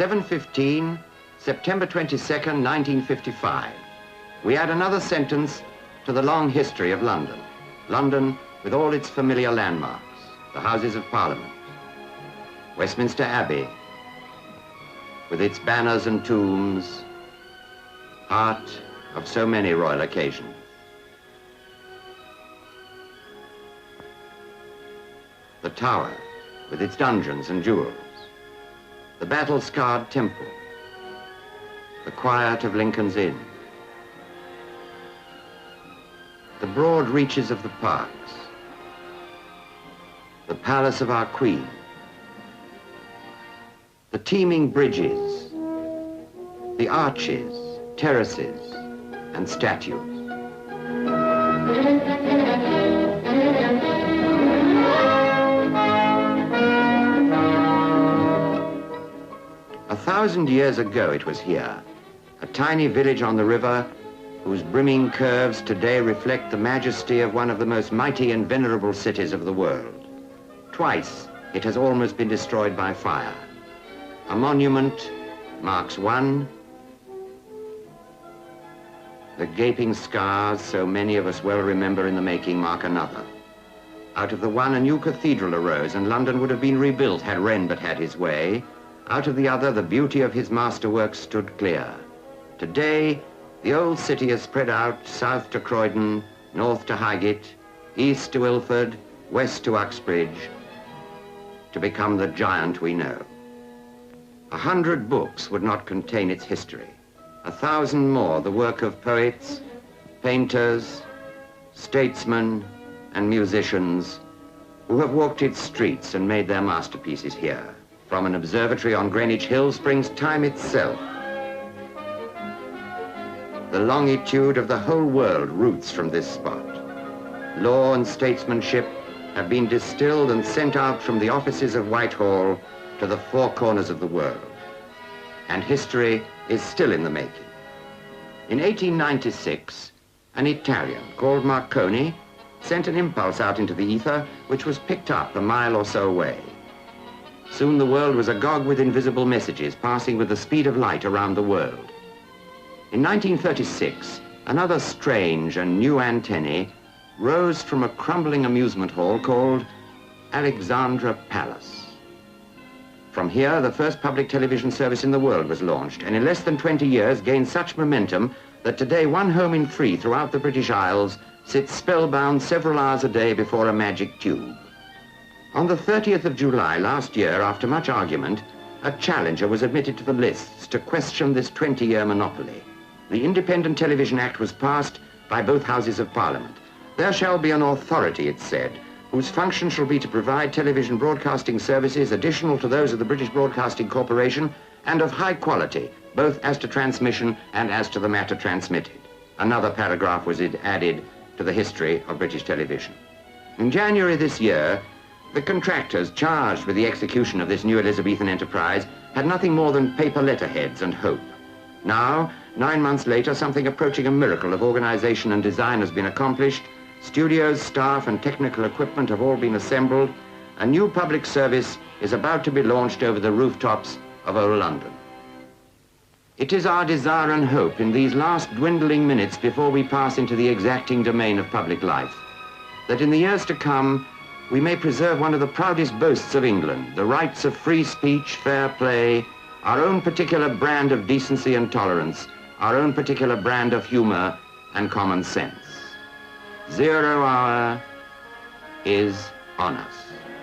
7:15, September 22nd, 1955. We add another sentence to the long history of London. London with all its familiar landmarks, the Houses of Parliament, Westminster Abbey, with its banners and tombs, heart of so many royal occasions. The Tower, with its dungeons and jewels, the battle-scarred Temple, the quiet of Lincoln's Inn, the broad reaches of the parks, the palace of our Queen, the teeming bridges, the arches, terraces, and statues. A 1,000 years ago it was here, a tiny village on the river whose brimming curves today reflect the majesty of one of the most mighty and venerable cities of the world. Twice it has almost been destroyed by fire. A monument marks one. The gaping scars so many of us well remember in the making mark another. Out of the one a new cathedral arose, and London would have been rebuilt had Wren but had his way. Out of the other, the beauty of his masterwork stood clear. Today, the old city is spread out south to Croydon, north to Highgate, east to Ilford, west to Uxbridge, to become the giant we know. 100 books would not contain its history. 1,000 more, the work of poets, painters, statesmen, and musicians who have walked its streets and made their masterpieces here. From an observatory on Greenwich Hill springs time itself. The longitude of the whole world roots from this spot. Law and statesmanship have been distilled and sent out from the offices of Whitehall to the four corners of the world. And history is still in the making. In 1896, an Italian called Marconi sent an impulse out into the ether which was picked up a mile or so away. Soon the world was agog with invisible messages passing with the speed of light around the world. In 1936, another strange and new antennae rose from a crumbling amusement hall called Alexandra Palace. From here, the first public television service in the world was launched, and in less than 20 years gained such momentum that today 1 home in 3 throughout the British Isles sits spellbound several hours a day before a magic tube. On the 30th of July last year, after much argument, a challenger was admitted to the lists to question this 20-year monopoly. The Independent Television Act was passed by both Houses of Parliament. There shall be an authority, it said, whose function shall be to provide television broadcasting services additional to those of the British Broadcasting Corporation and of high quality, both as to transmission and as to the matter transmitted. Another paragraph was added to the history of British television. In January this year, the contractors charged with the execution of this new Elizabethan enterprise had nothing more than paper letterheads and hope. Now, 9 months later, something approaching a miracle of organization and design has been accomplished. Studios, staff, and technical equipment have all been assembled. A new public service is about to be launched over the rooftops of old London. It is our desire and hope in these last dwindling minutes before we pass into the exacting domain of public life, that in the years to come, we may preserve one of the proudest boasts of England, the rights of free speech, fair play, our own particular brand of decency and tolerance, our own particular brand of humor and common sense. 0 hour is on us.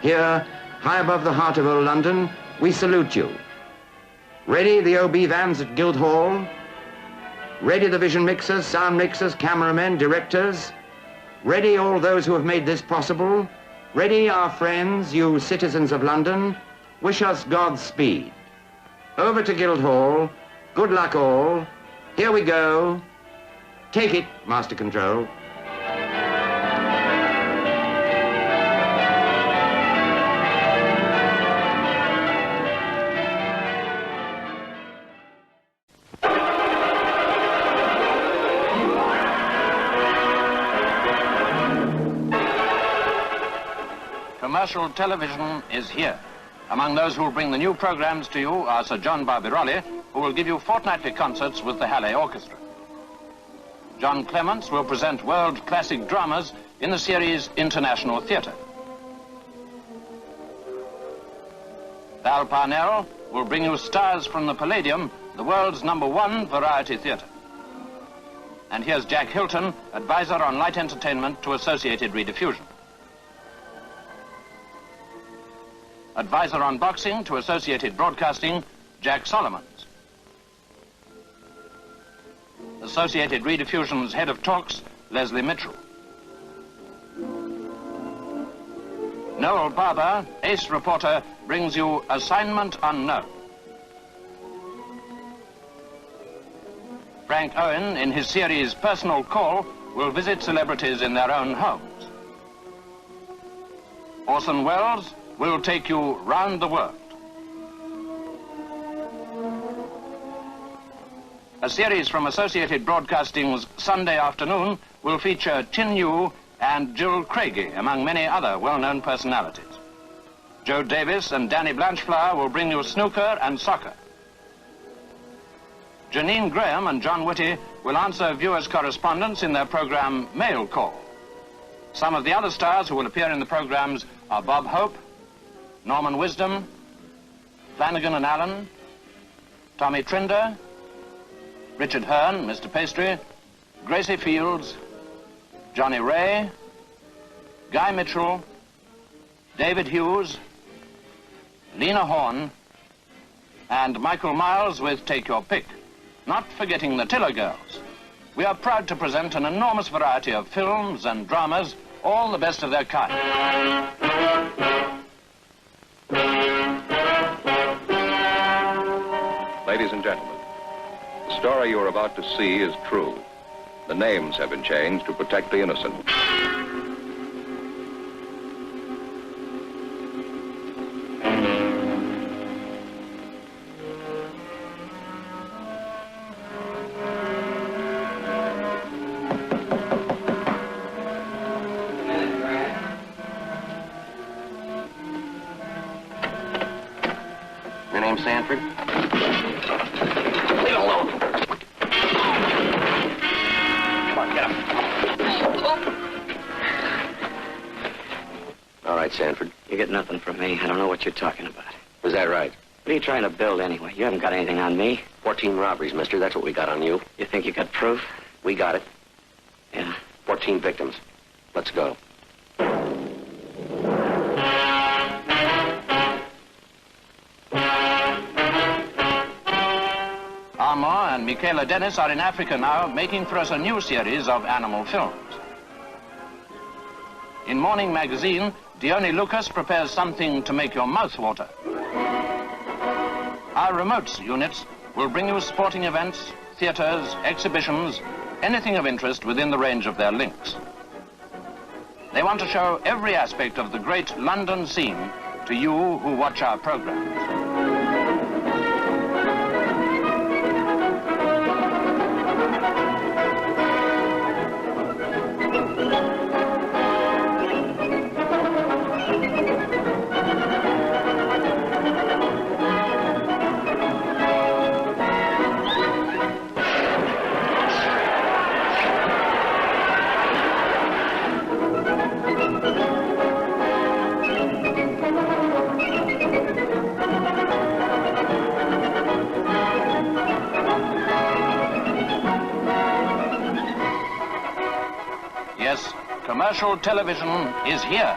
Here, high above the heart of old London, we salute you. Ready the OB vans at Guildhall? Ready the vision mixers, sound mixers, cameramen, directors? Ready all those who have made this possible? Ready our friends, you citizens of London? Wish us Godspeed. Over to Guildhall. Good luck all. Here we go. Take it, Master Control. Commercial television is here. Among those who will bring the new programs to you are Sir John Barbirolli, who will give you fortnightly concerts with the Halle Orchestra. John Clements will present world classic dramas in the series International Theatre. Val Parnell will bring you Stars from the Palladium, the world's #1 variety theatre. And here's Jack Hilton, advisor on light entertainment to Associated Rediffusion. Advisor on boxing to Associated Broadcasting, Jack Solomons. Associated Rediffusion's head of talks, Leslie Mitchell. Noel Barber, ace reporter, brings you Assignment Unknown. Frank Owen, in his series Personal Call, will visit celebrities in their own homes. Orson Welles will take you round the world. A series from Associated Broadcasting's Sunday Afternoon will feature Tin Yu and Jill Craigie, among many other well-known personalities. Joe Davis and Danny Blanchflower will bring you snooker and soccer. Janine Graham and John Whitty will answer viewers' correspondence in their program Mail Call. Some of the other stars who will appear in the programs are Bob Hope, Norman Wisdom, Flanagan and Allen, Tommy Trinder, Richard Hearn, Mr. Pastry, Gracie Fields, Johnny Ray, Guy Mitchell, David Hughes, Lena Horne, and Michael Miles with Take Your Pick, not forgetting the Tiller Girls. We are proud to present an enormous variety of films and dramas, all the best of their kind. Ladies and gentlemen, the story you are about to see is true. The names have been changed to protect the innocent. Your name Sanford? Leave it alone. Come on, get up. All right, Sanford. You get nothing from me. I don't know what you're talking about. Is that right? What are you trying to build anyway? You haven't got anything on me. 14 robberies, mister. That's what we got on you. You think you got proof? We got it. Yeah. 14 victims. Let's go. Armour and Michaela Dennis are in Africa now, making for us a new series of animal films. In Morning Magazine, Dione Lucas prepares something to make your mouth water. Our remotes units will bring you sporting events, theatres, exhibitions, anything of interest within the range of their links. They want to show every aspect of the great London scene to you who watch our programs. Yes, commercial television is here.